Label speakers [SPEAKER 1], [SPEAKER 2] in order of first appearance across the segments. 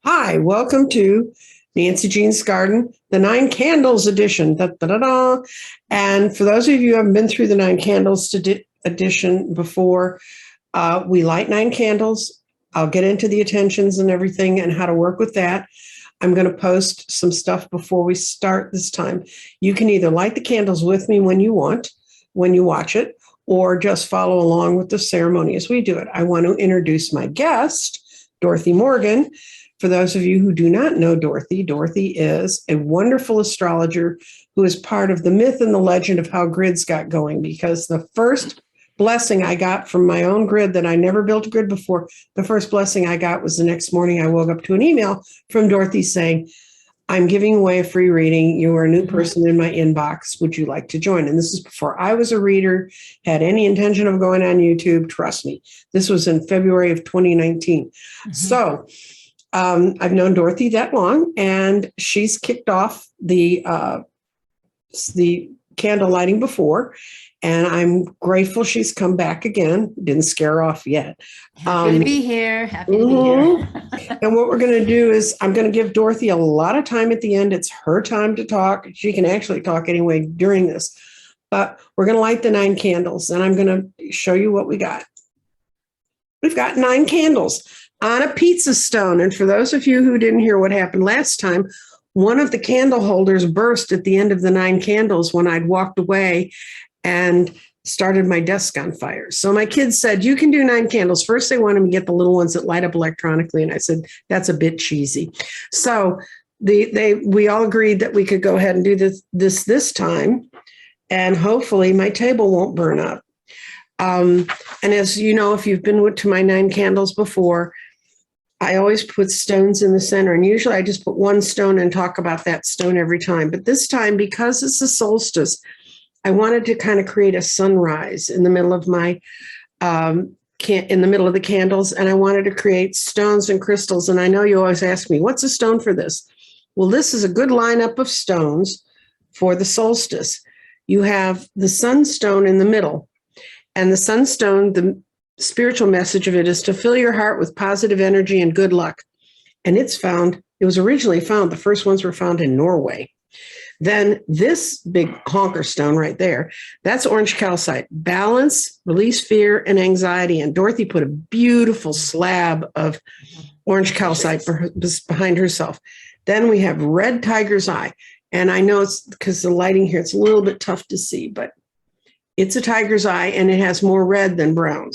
[SPEAKER 1] Hi, welcome to Nancy Jean's Garden, the Nine Candles edition. Da, da, da, da. And for those of you who haven't been through the Nine Candles edition before, we light nine candles. I'll get into the attentions and everything and how to work with that. I'm going to post some stuff before we start this time. You can either light the candles with me when you want, when you watch it, or just follow along with the ceremony as we do it. I want to introduce my guest, Dorothy Morgan. For those of you who do not know Dorothy, Dorothy is a wonderful astrologer who is part of the myth and the legend of how grids got going, because the first blessing I got from my own grid that I never built a grid before, the first blessing I got was the next morning I woke up to an email from Dorothy saying, I'm giving away a free reading. You are a new person in my inbox. Would you like to join? And this is before I was a reader, had any intention of going on YouTube. Trust me. This was in February of 2019. So I've known Dorothy that long, and she's kicked off the candle lighting before, and I'm grateful she's come back again. Didn't scare her off yet.
[SPEAKER 2] Happy to be here. Happy to be here.
[SPEAKER 1] And what we're going to do is I'm going to give Dorothy a lot of time at the end. It's her time to talk. She can actually talk anyway during this, but we're going to light the nine candles, and I'm going to show you what we got. We've got nine candles on a pizza stone. And for those of you who didn't hear what happened last time, one of the candle holders burst at the end of the nine candles when I'd walked away and started my desk on fire. So my kids said, you can do nine candles. First, they wanted me to get the little ones that light up electronically. And I said, that's a bit cheesy. So we all agreed that we could go ahead and do this time. And hopefully my table won't burn up. And as you know, if you've been to my nine candles before, I always put stones in the center, and usually I just put one stone and talk about that stone every time. But this time, because it's the solstice, I wanted to kind of create a sunrise in the middle of my in the middle of the candles, and I wanted to create stones and crystals. And I know you always ask me, what's a stone for this? Well, this is a good lineup of stones for the solstice. You have the sunstone in the middle, and the sunstone, the spiritual message of it is to fill your heart with positive energy and good luck. And it was originally found, the first ones were found in Norway. Then this big honker stone right there, that's orange calcite. Balance, release fear and anxiety. And Dorothy put a beautiful slab of orange calcite behind herself. Then we have red tiger's eye. And I know it's because the lighting here, it's a little bit tough to see, but it's a tiger's eye, and it has more red than brown.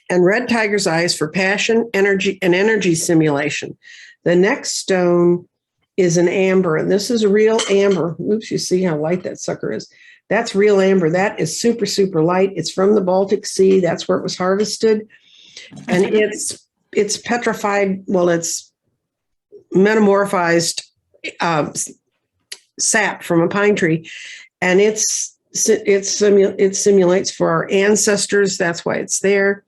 [SPEAKER 1] And red tiger's eye is for passion, energy, and energy simulation. The next stone is an amber, and this is a real amber. Oops, you see how light that sucker is. That's real amber. That is super, super light. It's from the Baltic Sea. That's where it was harvested. And it's petrified, well, it's metamorphized sap from a pine tree. And it simulates for our ancestors. That's why it's there.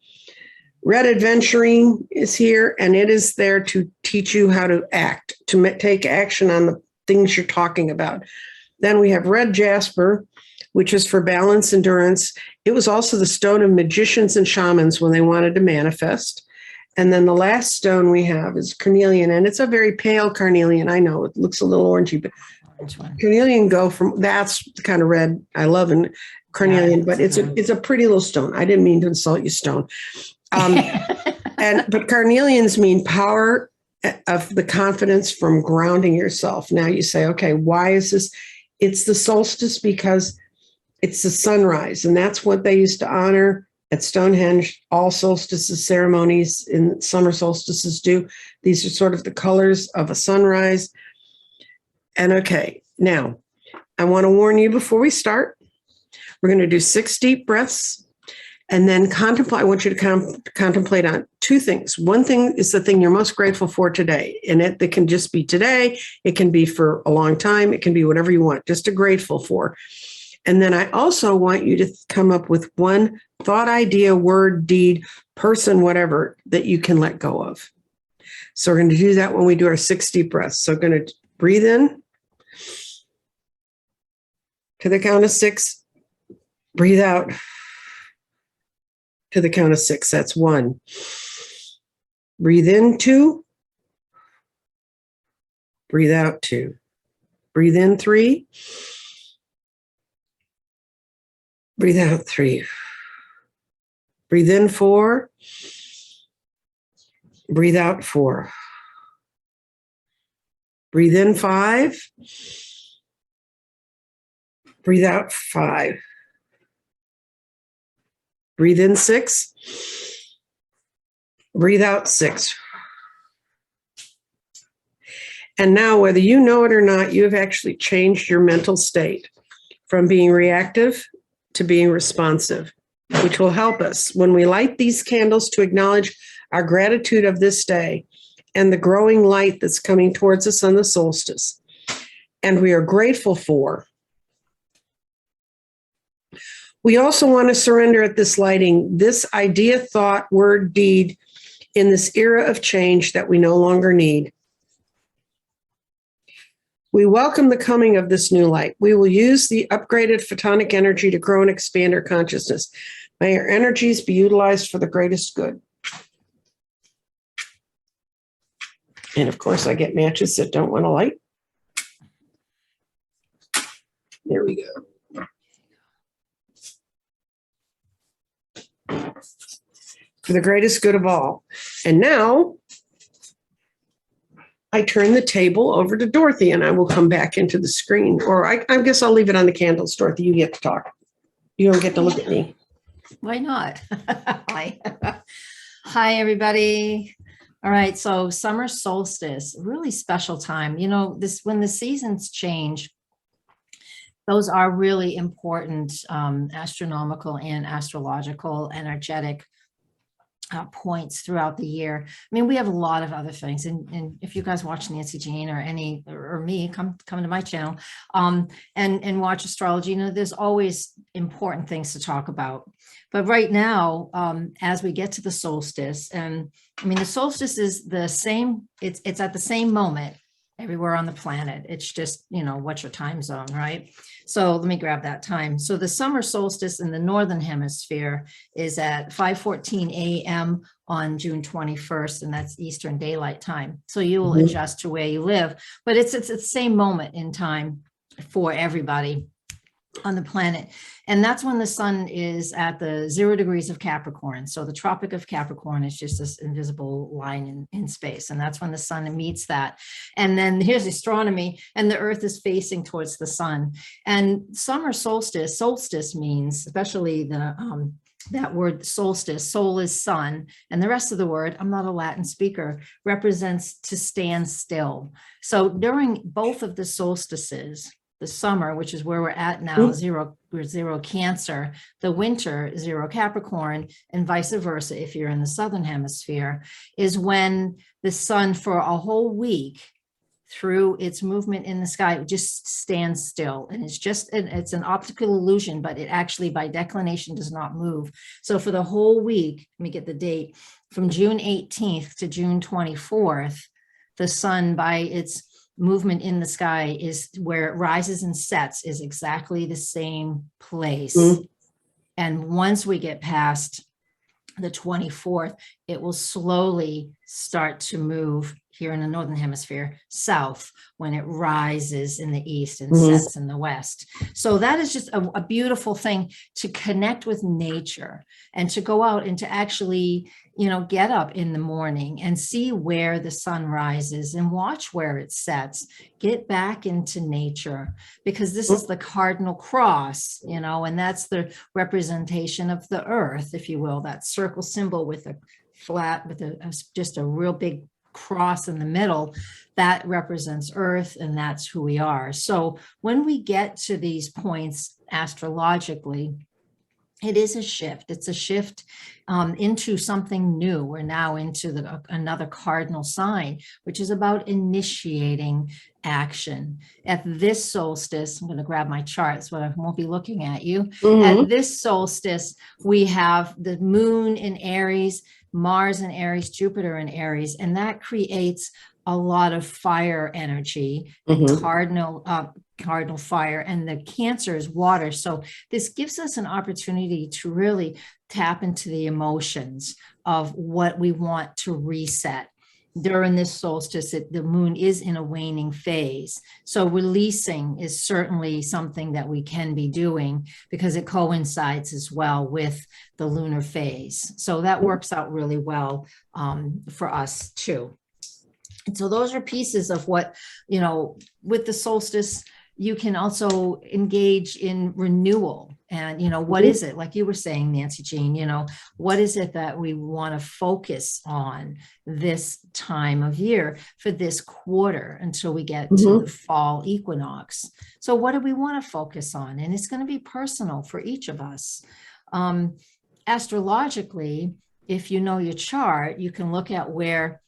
[SPEAKER 1] Red adventuring is here, and it is there to teach you how to act, to take action on the things you're talking about. Then we have red jasper, which is for balance, endurance. It was also the stone of magicians and shamans when they wanted to manifest. And then the last stone we have is carnelian, and it's a very pale carnelian. I know it looks a little orangey, but carnelian that's the kind of red I love in carnelian, but it's a pretty little stone. I didn't mean to insult you, stone. But carnelians mean power of the confidence from grounding yourself. Now you say, okay, why is this? It's the solstice because it's the sunrise, and that's what they used to honor at Stonehenge. All solstices ceremonies in summer solstices do. These are sort of the colors of a sunrise. And okay, now I want to warn you before we start, we're going to do 6 deep breaths. And then contemplate. I want you to contemplate on 2 things. One thing is the thing you're most grateful for today. And it can just be today. It can be for a long time. It can be whatever you want, just to grateful for. And then I also want you to come up with one thought, idea, word, deed, person, whatever, that you can let go of. So we're going to do that when we do our 6 deep breaths. So we're going to breathe in to the count of 6. Breathe out to the count of 6. That's 1. Breathe in 2. Breathe out 2. Breathe in 3. Breathe out 3. Breathe in 4. Breathe out 4. Breathe in 5. Breathe out 5. Breathe in 6. Breathe out 6. And now, whether you know it or not, you have actually changed your mental state from being reactive to being responsive, which will help us when we light these candles to acknowledge our gratitude of this day and the growing light that's coming towards us on the solstice. And we are grateful for. We also want to surrender at this lighting this idea, thought, word, deed in this era of change that we no longer need. We welcome the coming of this new light. We will use the upgraded photonic energy to grow and expand our consciousness. May our energies be utilized for the greatest good. And of course, I get matches that don't want to light. There we go. For the greatest good of all. And now, I turn the table over to Dorothy and I will come back into the screen. Or I guess I'll leave it on the candles. Dorothy, you get to talk. You don't get to look at me.
[SPEAKER 2] Why not? Hi. Hi, everybody. All right. So summer solstice, really special time. You know, when the seasons change, those are really important astronomical and astrological, energetic points throughout the year. I mean, we have a lot of other things, and if you guys watch Nancy Jane or me, come to my channel and watch astrology. You know, there's always important things to talk about. But right now, as we get to the solstice, and I mean, the solstice is the same. It's at the same moment everywhere on the planet. It's just, you know, what's your time zone, right? So let me grab that time. So the summer solstice in the Northern Hemisphere is at 5:14 a.m. on June 21st, and that's Eastern Daylight Time. So you will adjust to where you live, but it's the same moment in time for everybody on the planet. And that's when the sun is at the 0 degrees of Capricorn. So the Tropic of Capricorn is just this invisible line in space. And that's when the sun meets that. And then here's astronomy, and the earth is facing towards the sun. And summer solstice means, especially that word solstice, sol is sun, and the rest of the word, I'm not a Latin speaker, represents to stand still. So during both of the solstices, the summer, which is where we're at now, we're 0 Cancer, the winter, 0 Capricorn, and vice versa, if you're in the Southern Hemisphere, is when the sun for a whole week through its movement in the sky just stands still. And it's an optical illusion, but it actually by declination does not move. So for the whole week, let me get the date, from June 18th to June 24th, the sun by its movement in the sky is where it rises and sets is exactly the same place. And once we get past the 24th, it will slowly start to move here in the Northern Hemisphere south when it rises in the east and sets in the west. So that is just a beautiful thing to connect with nature and to go out and to actually, you know, get up in the morning and see where the sun rises and watch where it sets. Get back into nature, because this is the cardinal cross, you know, and that's the representation of the earth, if you will, that circle symbol with a flat, with just a real big cross in the middle. That represents earth, and that's who we are. So when we get to these points astrologically, it is a shift. It's a shift into something new. We're now into another cardinal sign, which is about initiating action. At this solstice, I'm going to grab my chart so I won't be looking at you. At this solstice, we have the moon in Aries, Mars in Aries, Jupiter in Aries, and that creates a lot of fire energy, cardinal fire, and the Cancer is water. So this gives us an opportunity to really tap into the emotions of what we want to reset. during this solstice, the moon is in a waning phase. So releasing is certainly something that we can be doing because it coincides as well with the lunar phase. So that works out really well for us too. And so those are pieces of what, with the solstice, you can also engage in renewal. And, what is it? Like you were saying, Nancy Jean, what is it that we want to focus on this time of year for this quarter until we get to the fall equinox? So what do we want to focus on? And it's going to be personal for each of us. Astrologically, if you know your chart, you can look at where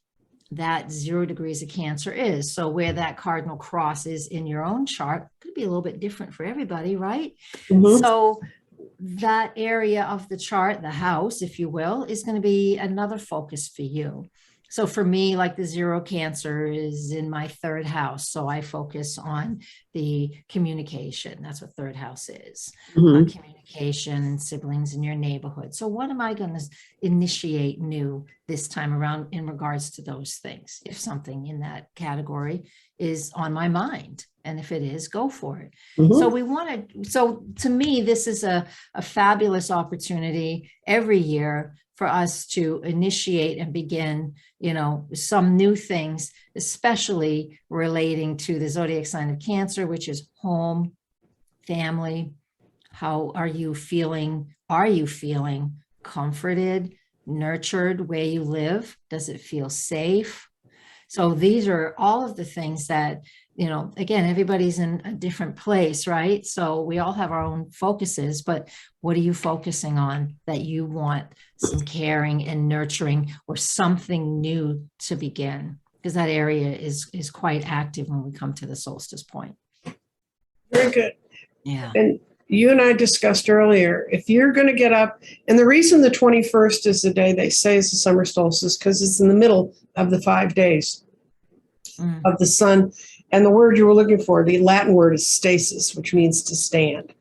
[SPEAKER 2] that 0 degrees of Cancer is. So where that cardinal cross is in your own chart could be a little bit different for everybody, right? So that area of the chart, the house, if you will, is going to be another focus for you. So for me, like the 0 Cancer is in my 3rd house. So I focus on the communication. That's what 3rd house is. Communication and siblings in your neighborhood. So what am I going to initiate new this time around in regards to those things? If something in that category is on my mind, and if it is, go for it. So we want to, so to me, this is a fabulous opportunity every year for us to initiate and begin, some new things, especially relating to the zodiac sign of Cancer, which is home, family. How are you feeling? Are you feeling comforted, nurtured where you live? Does it feel safe? So these are all of the things that, again, everybody's in a different place, right? So we all have our own focuses, but what are you focusing on that you want some caring and nurturing or something new to begin? Because that area is quite active when we come to the solstice point.
[SPEAKER 1] Very good.
[SPEAKER 2] Yeah.
[SPEAKER 1] And you and I discussed earlier, if you're going to get up, and the reason the 21st is the day they say is the summer solstice, because it's in the middle of the 5 days of the sun. And the word you were looking for, the Latin word is stasis, which means to stand.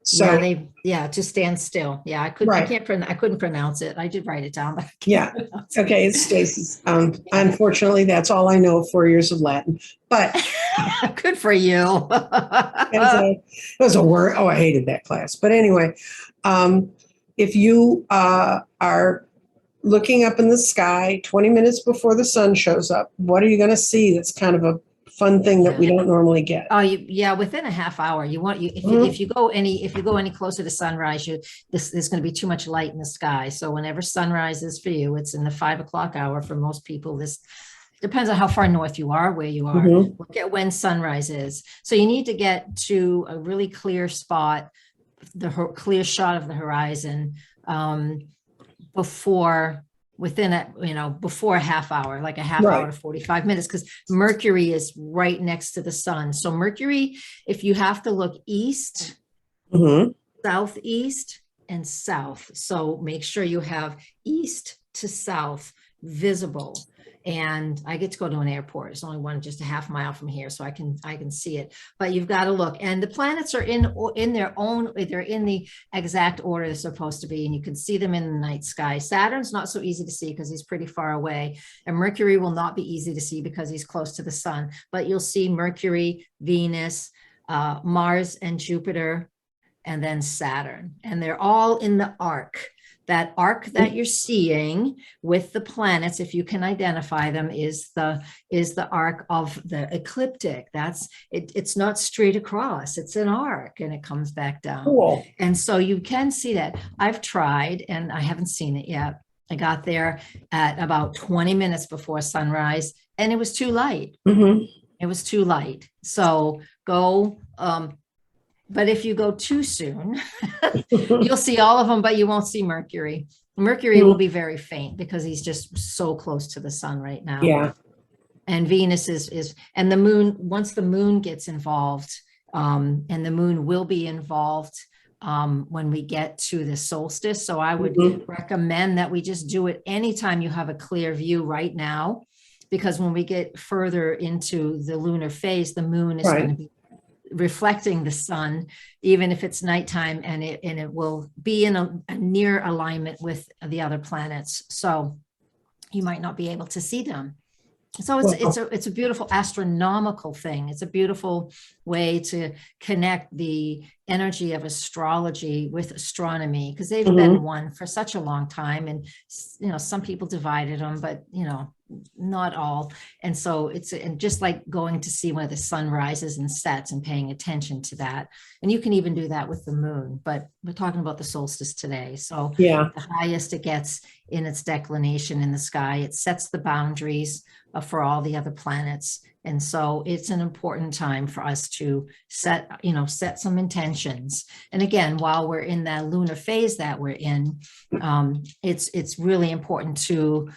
[SPEAKER 1] So
[SPEAKER 2] to stand still. Yeah, I couldn't pronounce it. I did write it down, but
[SPEAKER 1] okay, it's stasis. Unfortunately, that's all I know. 4 years of Latin, but
[SPEAKER 2] good for you.
[SPEAKER 1] it was a word. Oh, I hated that class. But anyway, if you are looking up in the sky 20 minutes before the sun shows up, what are you going to see? That's kind of a fun thing that we don't normally get.
[SPEAKER 2] Within a half hour, if you go any closer to sunrise, there's going to be too much light in the sky. So whenever sunrise is for you, it's in the 5 o'clock hour. For most people, this depends on how far north you are, where you are. Look at when sunrise is. So you need to get to a really clear spot, the clear shot of the horizon before a half hour, like a half hour to 45 minutes, because Mercury is right next to the sun. So Mercury, if you have to look east, southeast, and south. So make sure you have east to south visible. And I get to go to an airport. It's only one just a half mile from here, so I can see it. But you've got to look, and the planets are in their own. They're in the exact order they're supposed to be, and you can see them in the night sky. Saturn's not so easy to see because he's pretty far away, and Mercury will not be easy to see because he's close to the sun. But you'll see Mercury, Venus, Mars, and Jupiter, and then Saturn, and they're all in the arc. That arc that you're seeing with the planets, if you can identify them, is the arc of the ecliptic. It's not straight across, it's an arc, and it comes back down. Cool. And so you can see that. I've tried and I haven't seen it yet. I got there at about 20 minutes before sunrise and it was too light. It was too light. So go, but if you go too soon, you'll see all of them, but you won't see Mercury. Mercury will be very faint because he's just so close to the sun right now. Yeah. And Venus is, and the moon, once the moon gets involved, and the moon will be involved when we get to the solstice. So I would recommend that we just do it anytime you have a clear view right now, because when we get further into the lunar phase, the moon is going to be reflecting the sun, even if it's nighttime, and it will be in a near alignment with the other planets. So you might not be able to see them So it's a beautiful astronomical thing. It's a beautiful way to connect the energy of astrology with astronomy, because they've been one for such a long time. And, some people divided them, but, not all. And so and just like going to see where the sun rises and sets and paying attention to that. And you can even do that with the moon, but we're talking about the solstice today. So
[SPEAKER 1] Yeah.
[SPEAKER 2] the highest it gets in its declination in the sky, it sets the boundaries for all the other planets. And so it's an important time for us to set some intentions. And again, while we're in that lunar phase that we're in, it's really important to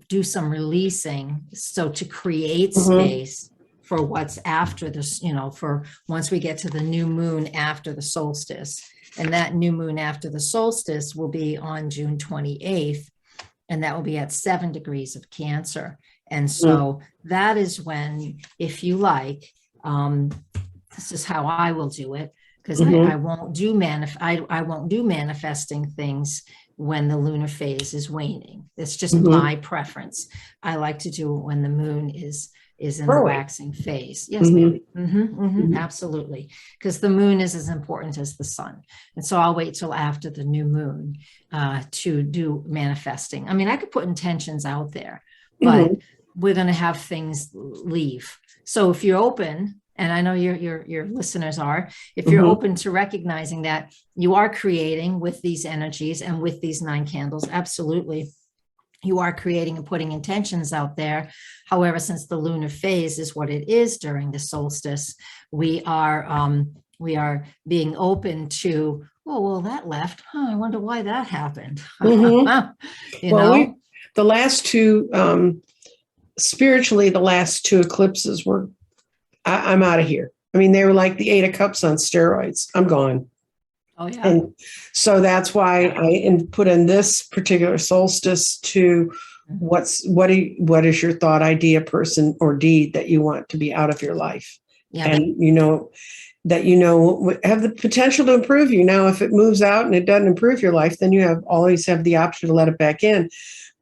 [SPEAKER 2] do some releasing. So to create space for what's after this, for once we get to the new moon after the solstice. And that new moon after the solstice will be on June 28th. And that will be at 7 degrees of Cancer. And so that is when, if you like, this is how I will do it, because I won't do manifesting things when the lunar phase is waning. It's just my preference. I like to do it when the moon is in the waxing phase. Yes, maybe. Absolutely. Because the moon is as important as the sun. And so I'll wait till after the new moon to do manifesting. I mean, I could put intentions out there, but we're going to have things leave. So if you're open, and I know your listeners are, if you're open to recognizing that you are creating with these energies and with these 9 candles, absolutely. You are creating and putting intentions out there. However, since the lunar phase is what it is during the solstice, we are being open to, oh, well, that left. I wonder why that happened.
[SPEAKER 1] The last two, spiritually, the last 2 eclipses were, I'm out of here. I mean, they were like the 8 of Cups on steroids. I'm gone.
[SPEAKER 2] Oh, yeah.
[SPEAKER 1] And so that's why I put in this particular solstice to what is your thought, idea, person, or deed that you want to be out of your life. Yeah. And that have the potential to improve you. Now, if it moves out and it doesn't improve your life, then you always have the option to let it back in.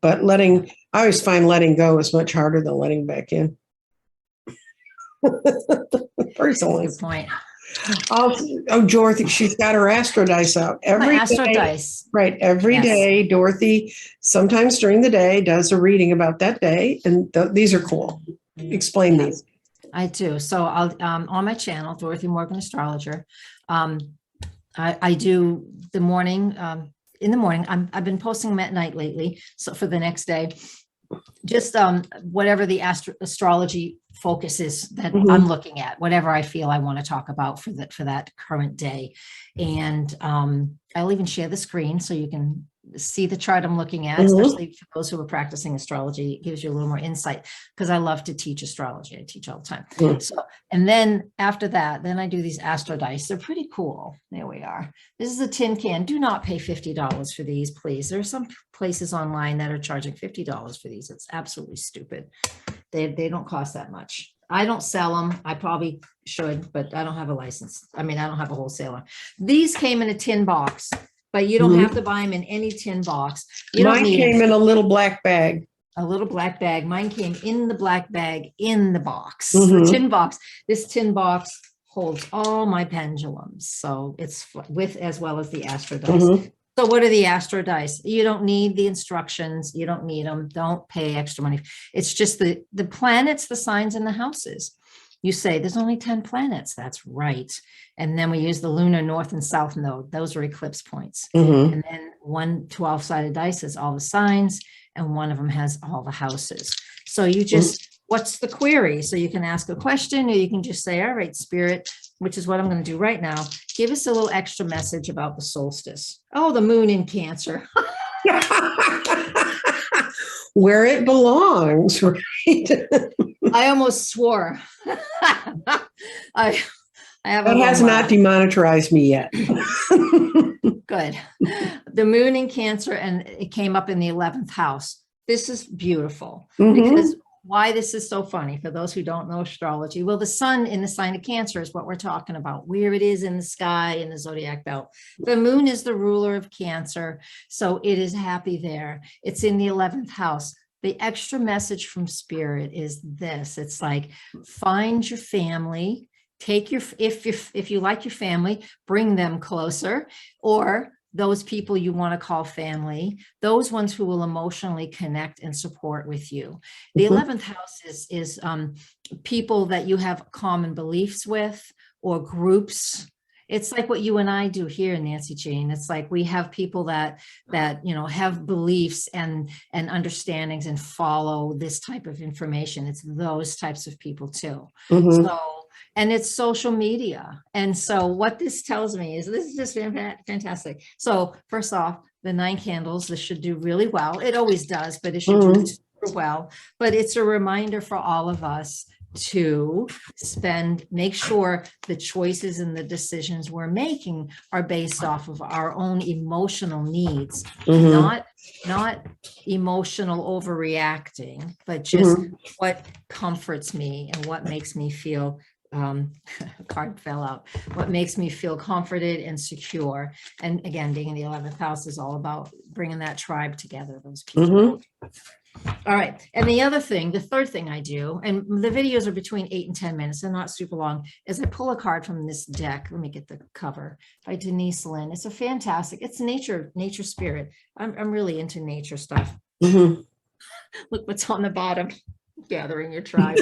[SPEAKER 1] But I always find letting go is much harder than letting back in. Personally.
[SPEAKER 2] Good point.
[SPEAKER 1] Dorothy, she's got her Astro Dice out every
[SPEAKER 2] Astro
[SPEAKER 1] day.
[SPEAKER 2] Dice.
[SPEAKER 1] Right. Every day, Dorothy, sometimes during the day, does a reading about that day. And these are cool. Explain these.
[SPEAKER 2] I do. So I'll on my channel, Dorothy Morgan Astrologer, I do the morning, in the morning. I've been posting them at night lately. So for the next day, just whatever the astrology focus is that I'm looking at, whatever I feel I want to talk about for that current day. And I'll even share the screen so you can see the chart I'm looking at, especially for those who are practicing astrology. It gives you a little more insight, because I love to teach astrology. I teach all the time. So, and then after that, then I do these Astro Dice. They're pretty cool. There we are. This is a tin can. Do not pay $50 for these, please. There are some places online that are charging $50 for these. It's absolutely stupid. They don't cost that much. I don't sell them. I probably should, but I don't have a license. I mean, I don't have a wholesaler. These came in a tin box, but you don't have to buy them in any tin box.
[SPEAKER 1] Mine came in a little black bag.
[SPEAKER 2] A little black bag. Mine came in the black bag in the box, the tin box. This tin box holds all my pendulums. So it's with, as well as the Astro Dice. So what are the Astro Dice? You don't need the instructions. You don't need them. Don't pay extra money. It's just the planets, the signs, and the houses. You say there's only 10 planets. That's right. And then we use the lunar north and south node. Those are eclipse points. And then one 12-sided dice has all the signs, and one of them has all the houses. So you just, what's the query? So you can ask a question, or you can just say, all right, Spirit, which is what I'm going to do right now. Give us a little extra message about the solstice. Oh, the moon in Cancer.
[SPEAKER 1] Where it belongs, right?
[SPEAKER 2] I almost swore. I have.
[SPEAKER 1] That has not demonetized me yet.
[SPEAKER 2] Good. The moon in Cancer, and it came up in the 11th house. This is beautiful, because why this is so funny for those who don't know astrology. Well, the sun in the sign of Cancer is what we're talking about, where it is in the sky in the zodiac belt. The moon is the ruler of Cancer, so it is happy there. It's in the 11th house. the extra message from Spirit is this. It's like, find your family, take your, if you like your family, bring them closer, or those people you want to call family, those ones who will emotionally connect and support with you. The 11th house is people that you have common beliefs with, or groups. It's like what you and I do here, Nancy Jane. It's like we have people that have beliefs and understandings and follow this type of information. It's those types of people too. So, and it's social media. And so what this tells me is, this is just fantastic. So first off, the 9 candles, this should do really well. It always does, but it should do super well. But it's a reminder for all of us to make sure the choices and the decisions we're making are based off of our own emotional needs, not emotional overreacting, but just what comforts me and what makes me feel, card fell out, what makes me feel comforted and secure. And again, being in the 11th house is all about bringing that tribe together, those people. All right. And the third thing I do, and the videos are between 8 and 10 minutes, they're not super long, is I pull a card from this deck. Let me get the cover, by Denise Lynn. It's a fantastic, it's nature spirit. I'm really into nature stuff. Look what's on the bottom, gathering your tribe.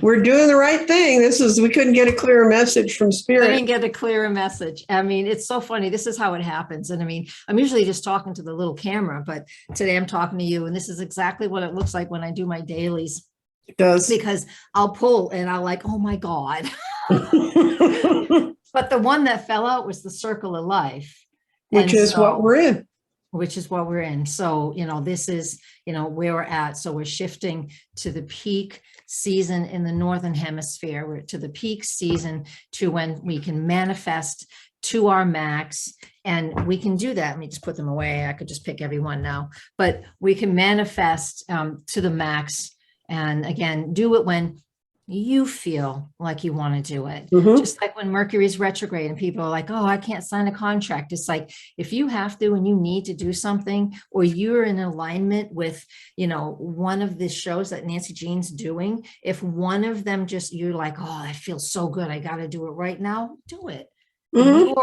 [SPEAKER 1] We're doing the right thing. We couldn't get a clearer message from Spirit.
[SPEAKER 2] I didn't get a clearer message. I mean, it's so funny. This is how it happens. And I mean, I'm usually just talking to the little camera, but today I'm talking to you, and this is exactly what it looks like when I do my dailies.
[SPEAKER 1] It does.
[SPEAKER 2] Because I'll pull and I'll like, oh my God. But the one that fell out was the circle of life.
[SPEAKER 1] Which is what we're in.
[SPEAKER 2] Which is what we're in. So, this is, where we're at. So we're shifting to the peak season in the Northern Hemisphere. We're to the peak season to when we can manifest to our max. And we can do that. Let me just put them away. I could just pick every one now, but we can manifest to the max. And again, do it when you feel like you want to do it. Just like when Mercury's retrograde and people are like, oh, I can't sign a contract. It's like, if you have to and you need to do something, or you're in alignment with, one of the shows that Nancy Jean's doing, if one of them you're like, oh, I feel so good, I got to do it right now, do it. You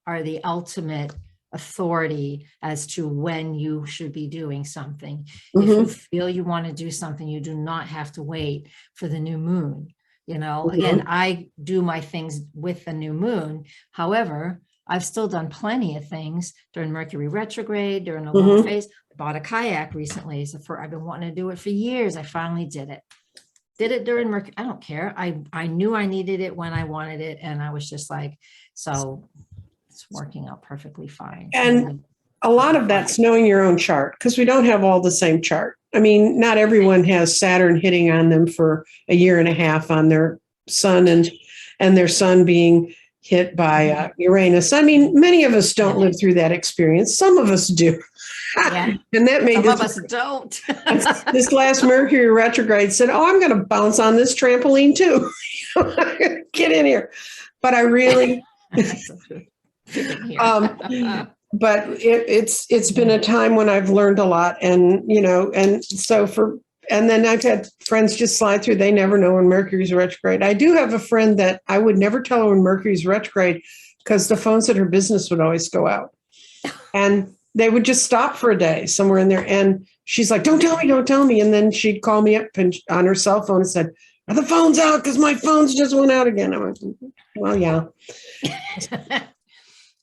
[SPEAKER 2] are the ultimate authority as to when you should be doing something. If you feel you want to do something, you do not have to wait for the new moon. Again, I do my things with the new moon. However, I've still done plenty of things during Mercury retrograde, during the lunar phase. I bought a kayak recently. I've been wanting to do it for years. I finally did it. Did it during Mercury. I don't care. I knew I needed it when I wanted it. And I was just like, so it's working out perfectly fine.
[SPEAKER 1] And a lot of that's knowing your own chart, because we don't have all the same chart. I mean, not everyone has Saturn hitting on them for a year and a half on their sun, and their sun being hit by Uranus. I mean, many of us don't live through that experience. Some of us do.
[SPEAKER 2] Yeah.
[SPEAKER 1] And that made
[SPEAKER 2] Some of us don't.
[SPEAKER 1] This last Mercury retrograde said, oh, I'm going to bounce on this trampoline too. Get in here. But I really... but it's been a time when I've learned a lot, and then I've had friends just slide through. They never know when Mercury's retrograde. I do have a friend that I would never tell her when Mercury's retrograde, because the phones at her business would always go out, and they would just stop for a day somewhere in there. And she's like, don't tell me. And then she'd call me up on her cell phone and said, are the phones out? Because my phones just went out again. I went, well, yeah.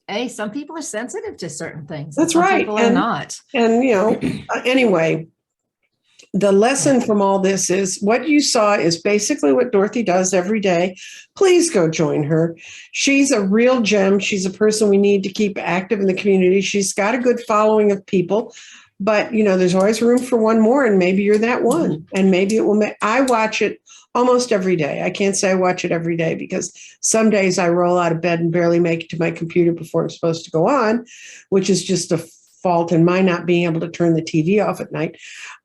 [SPEAKER 2] Hey, some people are sensitive to certain things.
[SPEAKER 1] That's
[SPEAKER 2] some
[SPEAKER 1] right.
[SPEAKER 2] People are not.
[SPEAKER 1] And, anyway, the lesson from all this is what you saw is basically what Dorothy does every day. Please go join her. She's a real gem. She's a person we need to keep active in the community. She's got a good following of people, but there's always room for one more, and maybe you're that one, and maybe it will I watch it almost every day. I can't say I watch it every day, because some days I roll out of bed and barely make it to my computer before I'm supposed to go on, which is just a fault in my not being able to turn the TV off at night.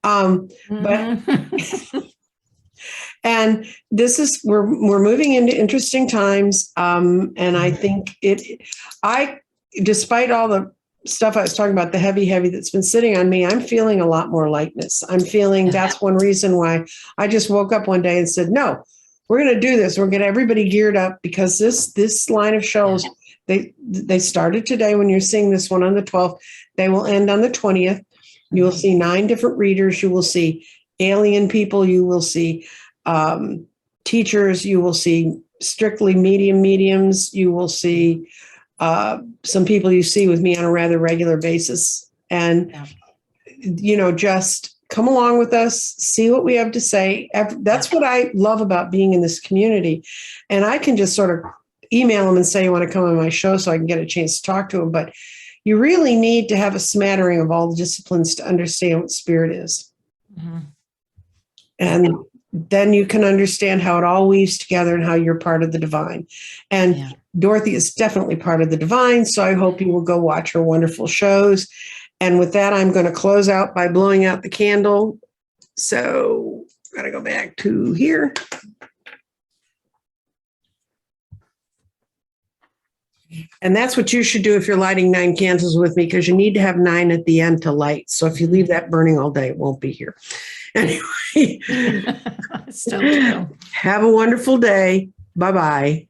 [SPEAKER 1] But and we're moving into interesting times. And I think despite all the stuff I was talking about, the heavy that's been sitting on me, I'm feeling a lot more lightness. I'm feeling that's one reason why I just woke up one day and said, no, we're going to do this. We're going to get everybody geared up because this line of shows, they started today when you're seeing this one on the 12th. They will end on the 20th. You will see 9 different readers. You will see alien people. You will see teachers. You will see strictly mediums. You will see some people you see with me on a rather regular basis. And, just come along with us, see what we have to say. That's what I love about being in this community. And I can just sort of email them and say, you want to come on my show so I can get a chance to talk to them. But you really need to have a smattering of all the disciplines to understand what spirit is. Mm-hmm. And then you can understand how it all weaves together and how you're part of the divine. And Dorothy is definitely part of the divine. So I hope you will go watch her wonderful shows. And with that, I'm going to close out by blowing out the candle. So got to go back to here. And that's what you should do if you're lighting 9 candles with me, because you need to have 9 at the end to light. So if you leave that burning all day, it won't be here. Anyway,
[SPEAKER 2] so true.
[SPEAKER 1] Have a wonderful day. Bye-bye.